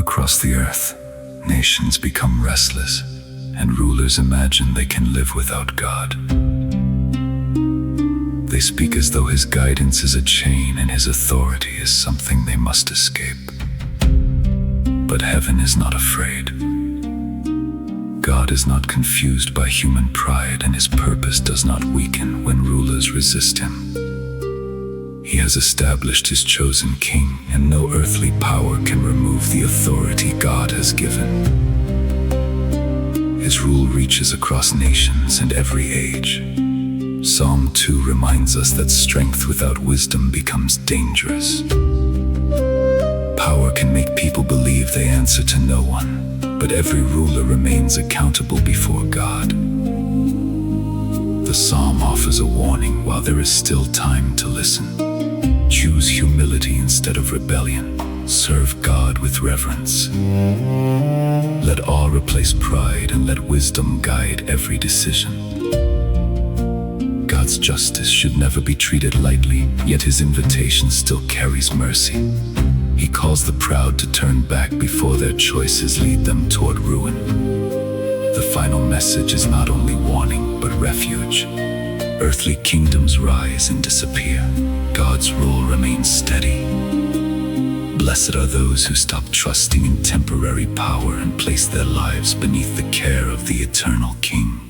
Across the earth, nations become restless, and rulers imagine they can live without God. They speak as though his guidance is a chain and his authority is something they must escape. But heaven is not afraid. God is not confused by human pride, and his purpose does not weaken when rulers resist him. He has established his chosen king, and no earthly power can remove the authority God has given. His rule reaches across nations and every age. Psalm 2 reminds us that strength without wisdom becomes dangerous. Power can make people believe they answer to no one, but every ruler remains accountable before God. The psalm offers a warning while there is still time to listen. Choose humility instead of rebellion. Serve God with reverence. Let awe replace pride, and let wisdom guide every decision. God's justice should never be treated lightly, yet his invitation still carries mercy. He calls the proud to turn back before their choices lead them toward ruin. The final message is not only warning, but refuge. Earthly kingdoms rise and disappear. God's rule remains steady. Blessed are those who stop trusting in temporary power and place their lives beneath the care of the eternal King.